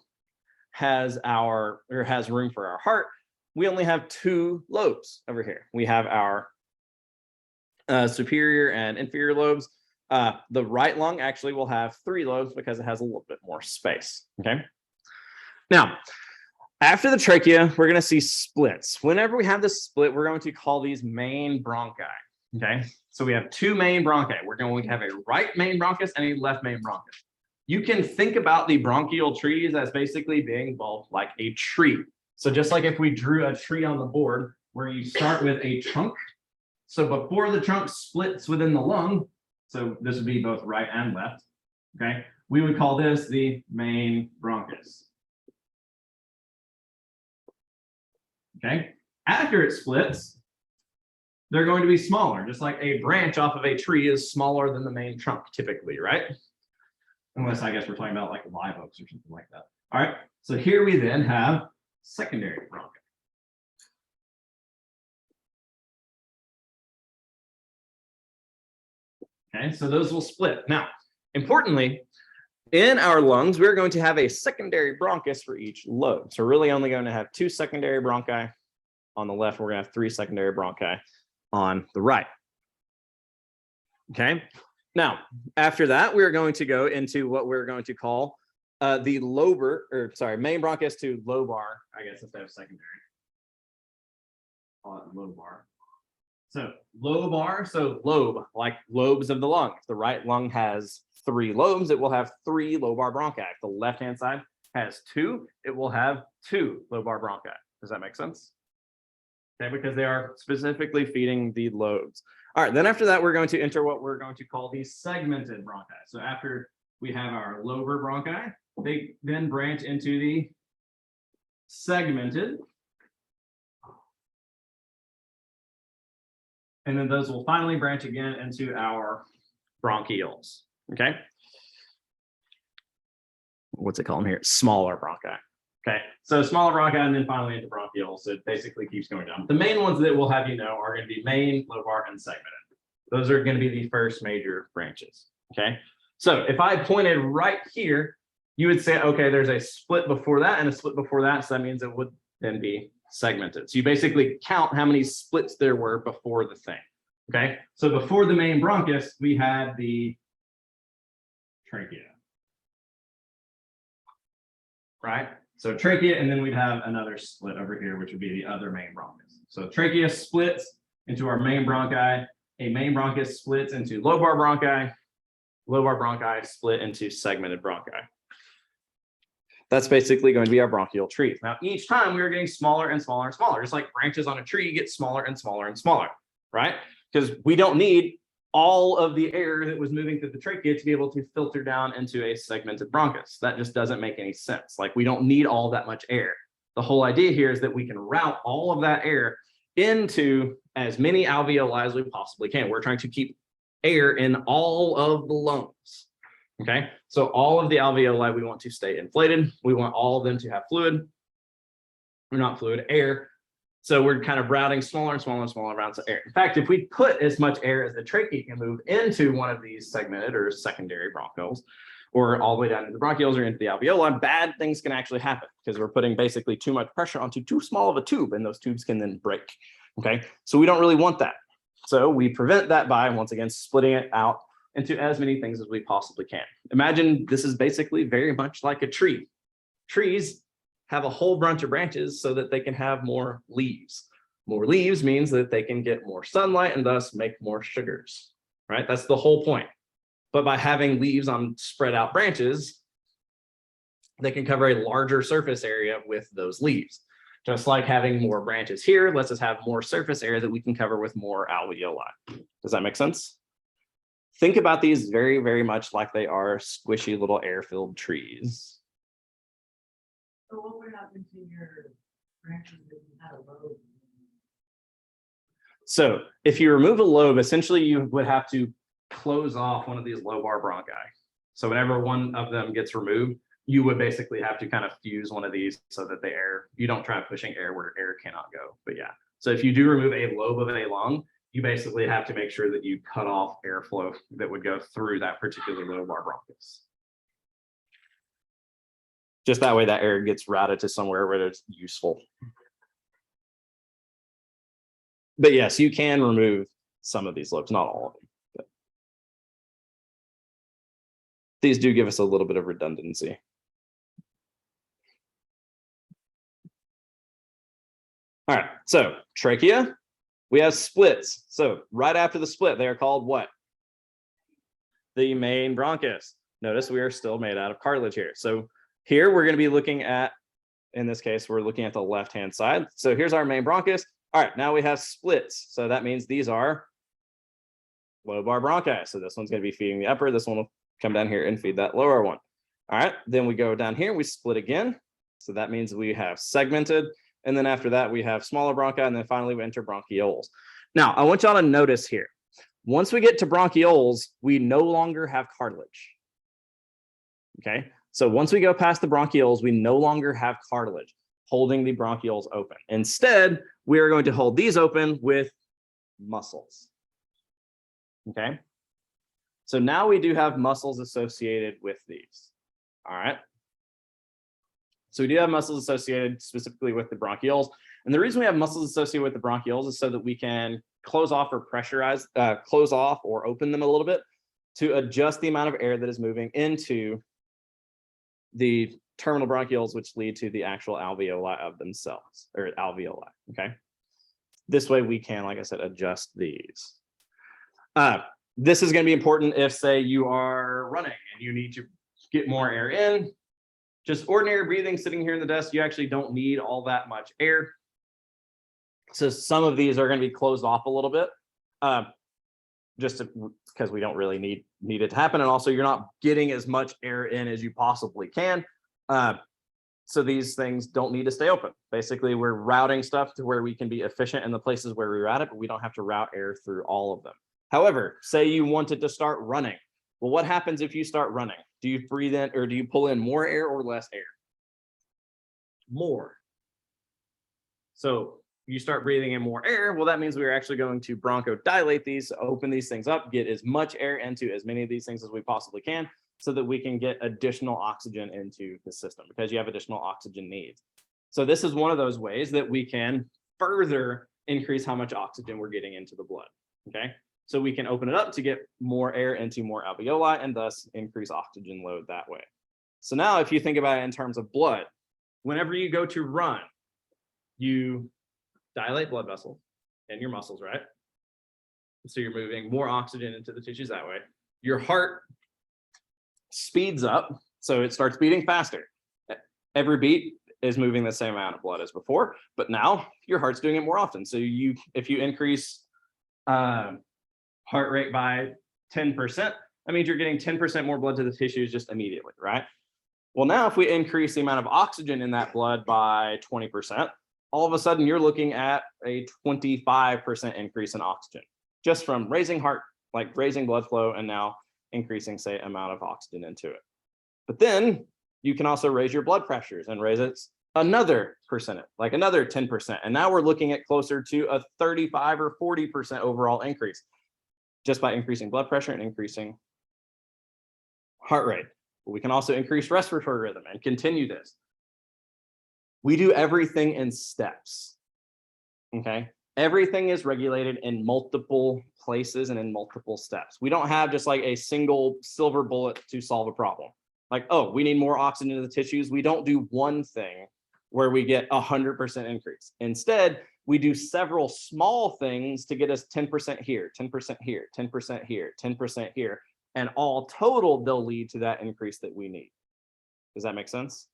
Speaker 1: has room for our heart, we only have two lobes over here. We have our superior and inferior lobes. The right lung actually will have three lobes because it has a little bit more space. Okay. Now, after the trachea, we're going to see splits. Whenever we have this split, we're going to call these main bronchi. Okay. So we have two main bronchi. We're going to have a right main bronchus and a left main bronchus. You can think about the bronchial trees as basically being both like a tree. So just like if we drew a tree on the board where you start with a trunk. So before the trunk splits within the lung, so this would be both right and left. Okay. We would call this the main bronchus. Okay. After it splits, they're going to be smaller, just like a branch off of a tree is smaller than the main trunk typically, right? Unless I guess we're talking about like live oaks or something like that. All right. So here we then have secondary bronchi. Okay, so those will split. Now, importantly, in our lungs, we're going to have a secondary bronchus for each lobe. So we're really only going to have two secondary bronchi on the left. We're going to have three secondary bronchi on the right. Okay. Now, after that, we're going to go into what we're going to call the main bronchus to lobar, I guess, instead of secondary. Call it lobar. So lobar, so lobe, like lobes of the lung. If the right lung has three lobes, it will have three lobar bronchi. If the left-hand side has two, it will have two lobar bronchi. Does that make sense? Okay, because they are specifically feeding the lobes. All right, then after that, we're going to enter what we're going to call the segmented bronchi. So after we have our lobar bronchi, they then branch into the segmented. And then those will finally branch again into our bronchioles. Okay. What's it called here? Smaller bronchi. Okay. So smaller bronchi and then finally into bronchioles. So it basically keeps going down. The main ones that we'll have are going to be main, lobar, and segmented. Those are going to be the first major branches. Okay. So if I pointed right here, you would say, okay, there's a split before that and a split before that. So that means it would then be segmented. So you basically count how many splits there were before the thing. Okay, so before the main bronchus, we had the trachea. Right? So trachea, and then we'd have another split over here, which would be the other main bronchus. So trachea splits into our main bronchi, a main bronchus splits into lobar bronchi split into segmented bronchi. That's basically going to be our bronchial trees. Now, each time we are getting smaller and smaller and smaller, just like branches on a tree get smaller and smaller and smaller, right? Because we don't need all of the air that was moving through the trachea to be able to filter down into a segmented bronchus. That just doesn't make any sense. Like we don't need all that much air. The whole idea here is that we can route all of that air into as many alveoli as we possibly can. We're trying to keep air in all of the lungs. Okay, so all of the alveoli we want to stay inflated. We want all of them to have fluid, or not fluid, air. So we're kind of routing smaller and smaller and smaller amounts of air. In fact, if we put as much air as the trachea can move into one of these segmented or secondary bronchioles, or all the way down to the bronchioles or into the alveoli, bad things can actually happen because we're putting basically too much pressure onto too small of a tube, and those tubes can then break. Okay, so we don't really want that. So we prevent that by, once again, splitting it out into as many things as we possibly can. Imagine this is basically very much like a tree. Trees have a whole bunch of branches so that they can have more leaves. More leaves means that they can get more sunlight and thus make more sugars, right? That's the whole point. But by having leaves on spread out branches, they can cover a larger surface area with those leaves. Just like having more branches here lets us have more surface area that we can cover with more alveoli. Does that make sense? Think about these very, very much like they are squishy little air-filled trees.
Speaker 2: So what would happen to your branches that you had a lobe?
Speaker 1: So if you remove a lobe, essentially you would have to close off one of these lobar bronchi. So whenever one of them gets removed, you would basically have to kind of fuse one of these so that the air, you don't try pushing air where air cannot go. But yeah, so if you do remove a lobe of a lung, you basically have to make sure that you cut off airflow that would go through that particular lobar bronchus. Just that way that air gets routed to somewhere where it's useful. But yes, you can remove some of these lobes, not all of them. But these do give us a little bit of redundancy. All right, so trachea, we have splits. So right after the split, they are called what? The main bronchus. Notice we are still made out of cartilage here. So here we're going to be looking at, in this case, we're looking at the left-hand side. So here's our main bronchus. All right, now we have splits. So that means these are lobar bronchi. So this one's going to be feeding the upper. This one will come down here and feed that lower one. All right, then we go down here, we split again. So that means we have segmented. And then after that, we have smaller bronchi. And then finally, we enter bronchioles. Now, I want y'all to notice here. Once we get to bronchioles, we no longer have cartilage. Okay, so once we go past the bronchioles, we no longer have cartilage holding the bronchioles open. Instead, we are going to hold these open with muscles. Okay, so now we do have muscles associated with these. All right. So we do have muscles associated specifically with the bronchioles. And the reason we have muscles associated with the bronchioles is so that we can close off or pressurize, close off or open them a little bit to adjust the amount of air that is moving into the terminal bronchioles, which lead to the actual alveoli of themselves, or alveoli, okay? This way we can, like I said, adjust these. This is gonna be important if, say, you are running and you need to get more air in. Just ordinary breathing, sitting here in the desk, you actually don't need all that much air. So some of these are going to be closed off a little bit, just because we don't really need it to happen. And also you're not getting as much air in as you possibly can. So these things don't need to stay open. Basically, we're routing stuff to where we can be efficient in the places where we route it, but we don't have to route air through all of them. However, say you wanted to start running. Well, what happens if you start running? Do you breathe in or do you pull in more air or less air? More. So you start breathing in more air. Well, that means we're actually going to bronchodilate these, open these things up, get as much air into as many of these things as we possibly can so that we can get additional oxygen into the system because you have additional oxygen needs. So this is one of those ways that we can further increase how much oxygen we're getting into the blood, okay? So we can open it up to get more air into more alveoli and thus increase oxygen load that way. So now if you think about it in terms of blood, whenever you go to run, you dilate blood vessels in your muscles, right? So you're moving more oxygen into the tissues that way. Your heart speeds up, so it starts beating faster. Every beat is moving the same amount of blood as before, but now your heart's doing it more often. So if you increase heart rate by 10%, that means you're getting 10% more blood to the tissues just immediately, right? Well, now if we increase the amount of oxygen in that blood by 20%, all of a sudden you're looking at a 25% increase in oxygen, just from raising blood flow and now increasing, say, amount of oxygen into it. But then you can also raise your blood pressures and raise it another percent, like another 10%. And now we're looking at closer to a 35 or 40% overall increase, just by increasing blood pressure and increasing heart rate. We can also increase respiratory rhythm and continue this. We do everything in steps, okay? Everything is regulated in multiple places and in multiple steps. We don't have just like a single silver bullet to solve a problem. Like, oh, we need more oxygen in the tissues. We don't do one thing where we get 100% increase. Instead, we do several small things to get us 10% here, 10% here, 10% here, 10% here. And all total, they'll lead to that increase that we need. Does that make sense?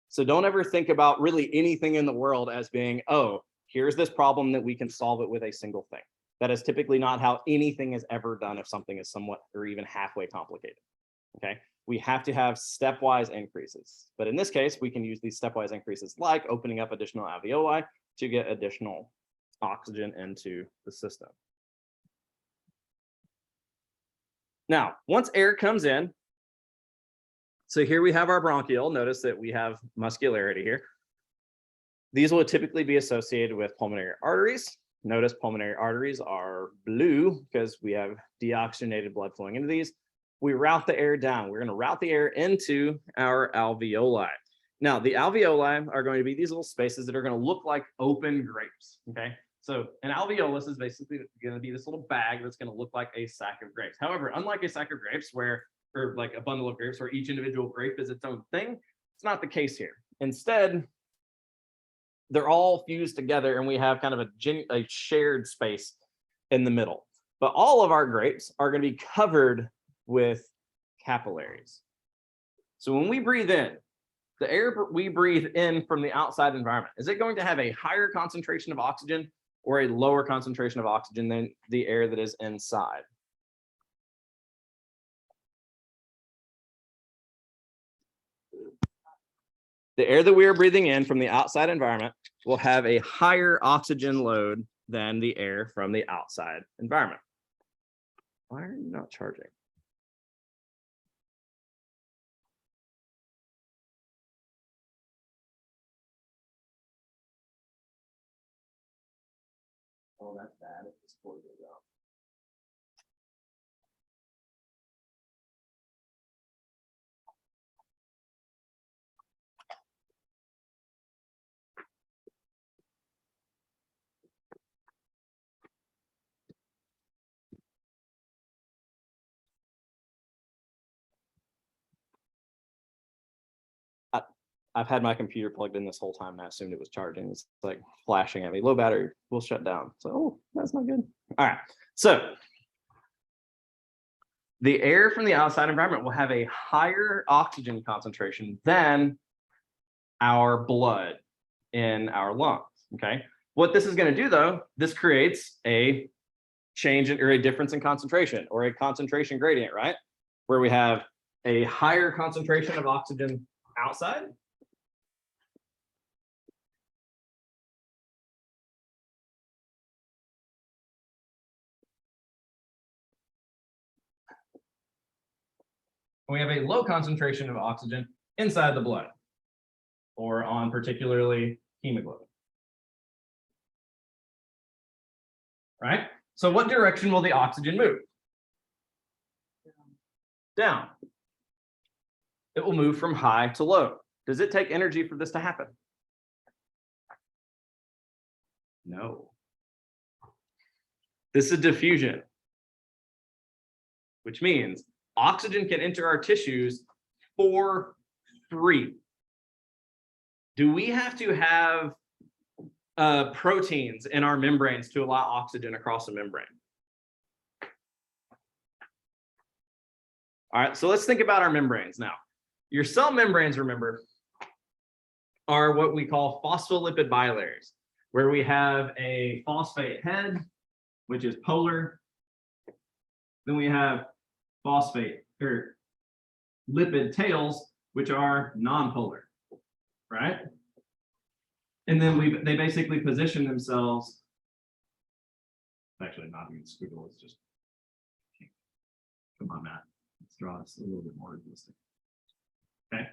Speaker 1: So don't ever think about really anything in the world as being, oh, here's this problem that we can solve it with a single thing. That is typically not how anything is ever done if something is somewhat or even halfway complicated. Okay, we have to have stepwise increases. But in this case, we can use these stepwise increases like opening up additional alveoli to get additional oxygen into the system. Now, once air comes in, so here we have our bronchiole. Notice that we have muscularity here. These will typically be associated with pulmonary arteries. Notice pulmonary arteries are blue because we have deoxygenated blood flowing into these. We route the air down. We're going to route the air into our alveoli. Now, the alveoli are going to be these little spaces that are going to look like open grapes. Okay, so an alveolus is basically going to be this little bag that's going to look like a sack of grapes. However, unlike a sack of grapes or like a bundle of grapes where each individual grape is its own thing, it's not the case here. Instead, they're all fused together and we have kind of a shared space in the middle. But all of our grapes are going to be covered with capillaries. So when we breathe in, the air we breathe in from the outside environment, is it going to have a higher concentration of oxygen or a lower concentration of oxygen than the air that is inside? The air that we are breathing in from the outside environment will have a higher oxygen load than the air from the outside environment. Why are you not charging? Oh, that's bad. It just goes out. I've had my computer plugged in this whole time and I assumed it was charging. It's like flashing at me. Low battery, will shut down. So, oh, that's not good. All right. So the air from the outside environment will have a higher oxygen concentration than our blood in our lungs. Okay. What this is going to do, though, this creates a change or a difference in concentration or a concentration gradient, right? Where we have a higher concentration of oxygen outside. We have a low concentration of oxygen inside the blood or on particularly hemoglobin. Right? So what direction will the oxygen move? Down. It will move from high to low. Does it take energy for this to happen? No. This is diffusion, which means oxygen can enter our tissues for free. Do we have to have proteins in our membranes to allow oxygen across the membrane? All right, so let's think about our membranes now. Your cell membranes, remember, are what we call phospholipid bilayers, where we have a phosphate head, which is polar. Then we have phosphate or lipid tails, which are non-polar, right? And then they basically position themselves. Actually, not even squiggle. It's just come on, Matt. Let's draw this a little bit more realistic. Okay,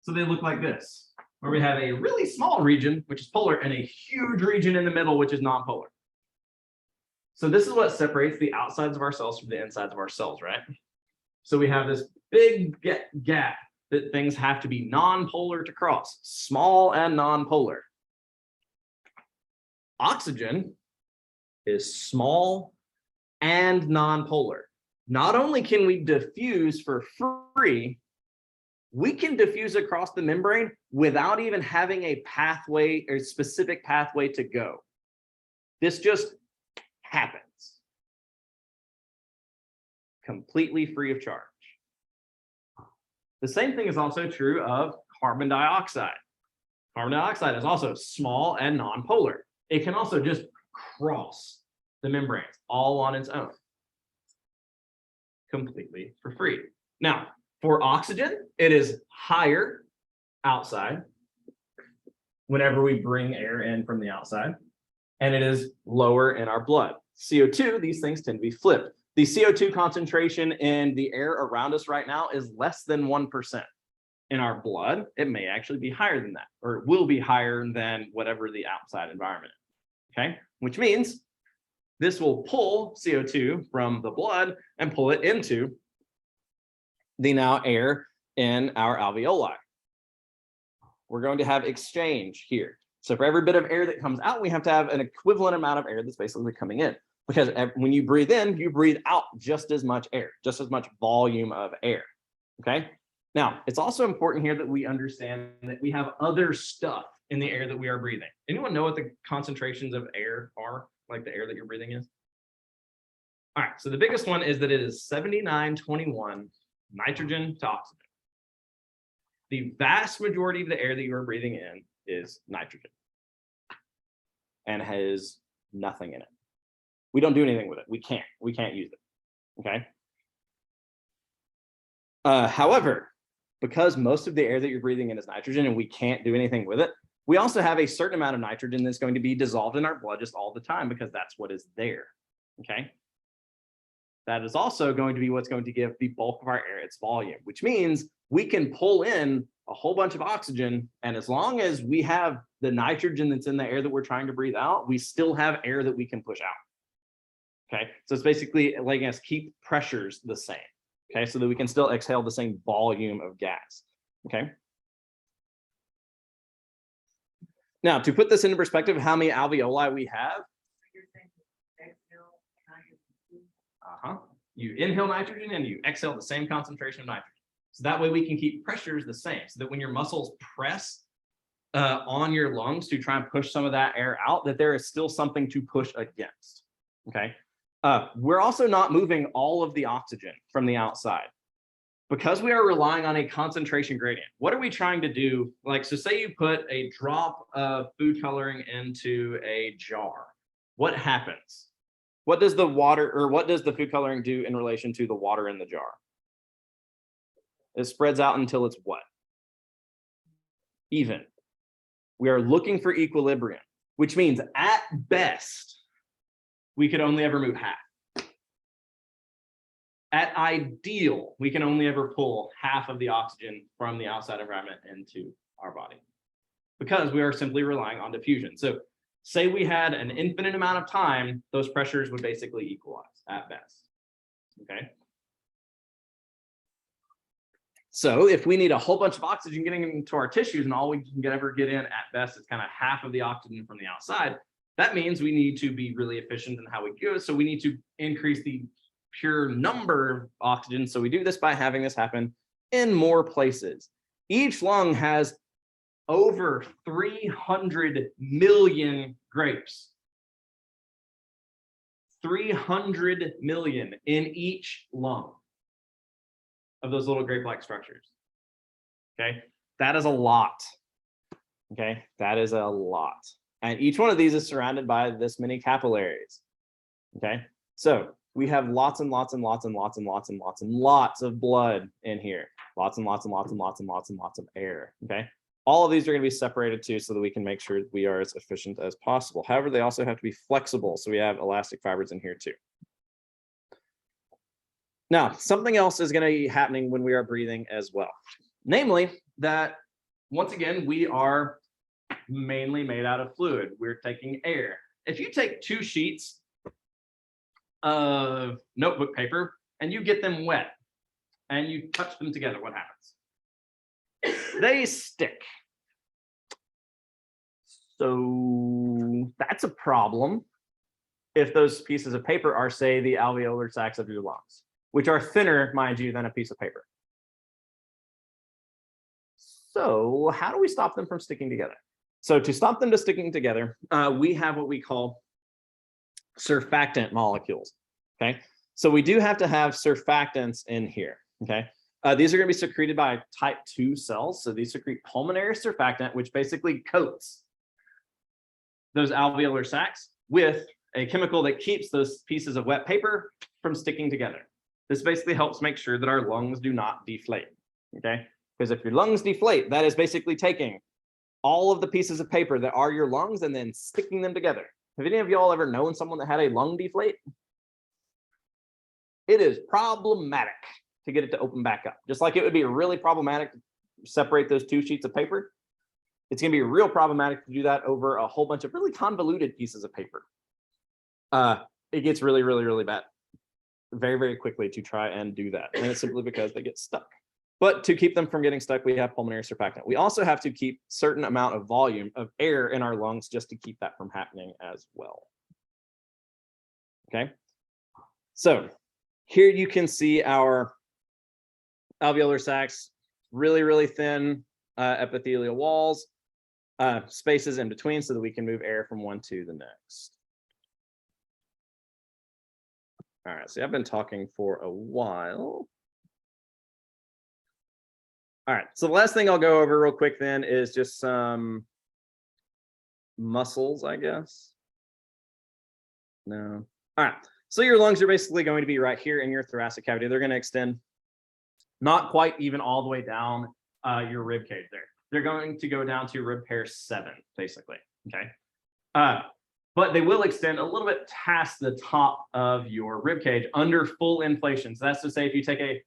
Speaker 1: so they look like this, where we have a really small region, which is polar, and a huge region in the middle, which is non-polar. So this is what separates the outsides of our cells from the insides of our cells, right? So we have this big gap that things have to be non-polar to cross, small and non-polar. Oxygen is small and nonpolar. Not only can we diffuse for free, we can diffuse across the membrane without even having a pathway or specific pathway to go. This just happens. Completely free of charge. The same thing is also true of carbon dioxide. Carbon dioxide is also small and nonpolar. It can also just cross the membranes all on its own, completely for free. Now, for oxygen, it is higher outside whenever we bring air in from the outside, and it is lower in our blood. CO2, these things tend to be flipped. The CO2 concentration in the air around us right now is less than 1%. In our blood, it may actually be higher than that, or it will be higher than whatever the outside environment is, okay? Which means this will pull CO2 from the blood and pull it into the now air in our alveoli. We're going to have exchange here. So for every bit of air that comes out, we have to have an equivalent amount of air that's basically coming in. Because when you breathe in, you breathe out just as much air, just as much volume of air, okay? Now, it's also important here that we understand that we have other stuff in the air that we are breathing. Anyone know what the concentrations of air are, like the air that you're breathing is? All right, so the biggest one is that it is 79:21 nitrogen to oxygen. The vast majority of the air that you are breathing in is nitrogen and has nothing in it. We don't do anything with it. We can't use it, okay? However, because most of the air that you're breathing in is nitrogen and we can't do anything with it, we also have a certain amount of nitrogen that's going to be dissolved in our blood just all the time because that's what is there, okay? That is also going to be what's going to give the bulk of our air its volume, which means we can pull in a whole bunch of oxygen, and as long as we have the nitrogen that's in the air that we're trying to breathe out, we still have air that we can push out, okay? So it's basically letting us keep pressures the same. Okay, so that we can still exhale the same volume of gas, okay? Now, to put this into perspective, how many alveoli we have. You inhale nitrogen and you exhale the same concentration of nitrogen. So that way we can keep pressures the same, so that when your muscles press on your lungs to try and push some of that air out, that there is still something to push against, okay? We're also not moving all of the oxygen from the outside. Because we are relying on a concentration gradient, what are we trying to do? Like, so say you put a drop of food coloring into a jar. What happens? What does the water, or what does the food coloring do in relation to the water in the jar? It spreads out until it's what? Even. We are looking for equilibrium, which means at best, we could only ever move half. At ideal, we can only ever pull half of the oxygen from the outside environment into our body because we are simply relying on diffusion. So say we had an infinite amount of time, those pressures would basically equalize at best, okay? So if we need a whole bunch of oxygen getting into our tissues and all we can ever get in at best is kind of half of the oxygen from the outside, that means we need to be really efficient in how we do it. So we need to increase the pure number of oxygen. So we do this by having this happen in more places. Each lung has over 300 million grapes. 300 million in each lung of those little grape-like structures. Okay, that is a lot. Okay, that is a lot. And each one of these is surrounded by this many capillaries. Okay, so we have lots and lots and lots and lots and lots and lots and lots of blood in here. Lots and lots and lots and lots and lots and lots of air. Okay, all of these are going to be separated too, so that we can make sure we are as efficient as possible. However, they also have to be flexible, so we have elastic fibers in here too. Now, something else is going to be happening when we are breathing as well. Namely, that once again, we are mainly made out of fluid. We're taking air. If you take 2 sheets of notebook paper and you get them wet and you touch them together, what happens? They stick. So that's a problem if those pieces of paper are, say, the alveolar sacs of your lungs, which are thinner, mind you, than a piece of paper. So how do we stop them from sticking together? So to stop them to sticking together, we have what we call surfactant molecules, okay? So we do have to have surfactants in here, okay? These are gonna be secreted by type 2 cells. So these secrete pulmonary surfactant, which basically coats those alveolar sacs with a chemical that keeps those pieces of wet paper from sticking together. This basically helps make sure that our lungs do not deflate, okay? Because if your lungs deflate, that is basically taking all of the pieces of paper that are your lungs and then sticking them together. Have any of y'all ever known someone that had a lung deflate? It is problematic to get it to open back up. Just like it would be really problematic to separate those two sheets of paper, it's gonna be real problematic to do that over a whole bunch of really convoluted pieces of paper. It gets really, really, really bad very, very quickly to try and do that. And it's simply because they get stuck. But to keep them from getting stuck, we have pulmonary surfactant. We also have to keep certain amount of volume of air in our lungs just to keep that from happening as well. Okay. So here you can see our alveolar sacs, really, really thin epithelial walls, spaces in between so that we can move air from one to the next. All right, so I've been talking for a while. All right, so the last thing I'll go over real quick then is just some muscles, I guess. No. All right, so your lungs are basically going to be right here in your thoracic cavity. They're going to extend not quite even all the way down your rib cage there. They're going to go down to rib pair 7, basically, okay? But they will extend a little bit past the top of your rib cage under full inflation. So that's to say, if you take a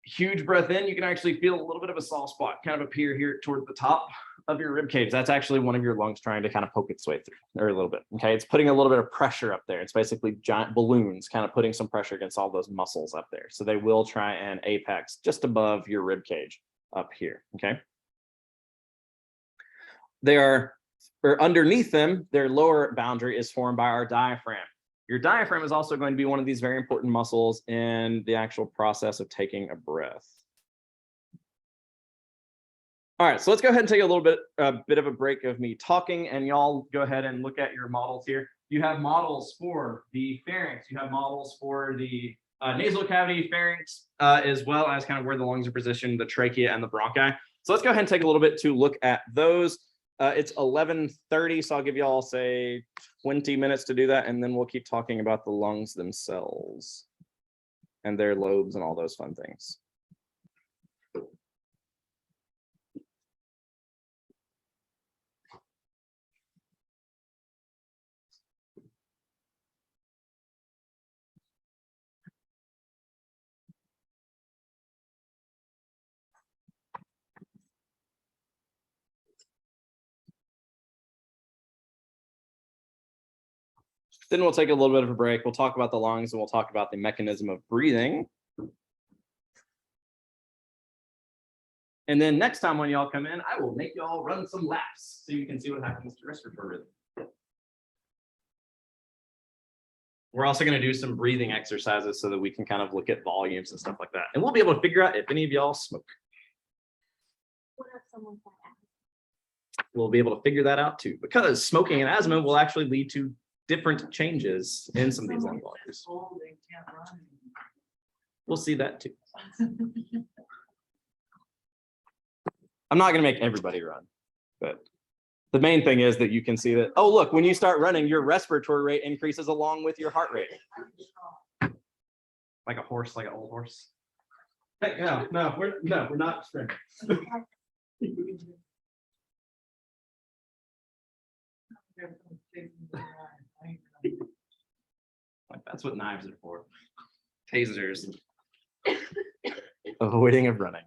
Speaker 1: huge breath in, you can actually feel a little bit of a soft spot kind of appear here toward the top of your rib cage. That's actually one of your lungs trying to kind of poke its way through, or a little bit. Okay, it's putting a little bit of pressure up there. It's basically giant balloons kind of putting some pressure against all those muscles up there. So they will try and apex just above your rib cage up here. Okay, they are, or underneath them, their lower boundary is formed by our diaphragm. Your diaphragm is also going to be one of these very important muscles in the actual process of taking a breath. All right, so let's go ahead and take a bit of a break of me talking, and y'all go ahead and look at your models here. You have models for the pharynx, you have models for the nasal cavity, pharynx, as well as kind of where the lungs are positioned, the trachea and the bronchi. So let's go ahead and take a little bit to look at those. It's 11:30, so I'll give you all, say, 20 minutes to do that, and then we'll keep talking about the lungs themselves and their lobes and all those fun things. Then we'll take a little bit of a break. We'll talk about the lungs and we'll talk about the mechanism of breathing. And then next time when y'all come in, I will make y'all run some laps so you can see what happens to respiratory rhythm. We're also going to do some breathing exercises so that we can kind of look at volumes and stuff like that. And we'll be able to figure out if any of y'all smoke.
Speaker 3: What if someone's got asthma?
Speaker 1: We'll be able to figure that out too, because smoking and asthma will actually lead to different changes in some of these lung volumes. We'll see that too. I'm not going to make everybody run, but the main thing is that you can see that, oh, look, when you start running, your respiratory rate increases along with your heart rate. Like a horse, like an old horse. Hey, no, we're not sprinting. Like, that's what knives are for. Tasers. Avoiding of running.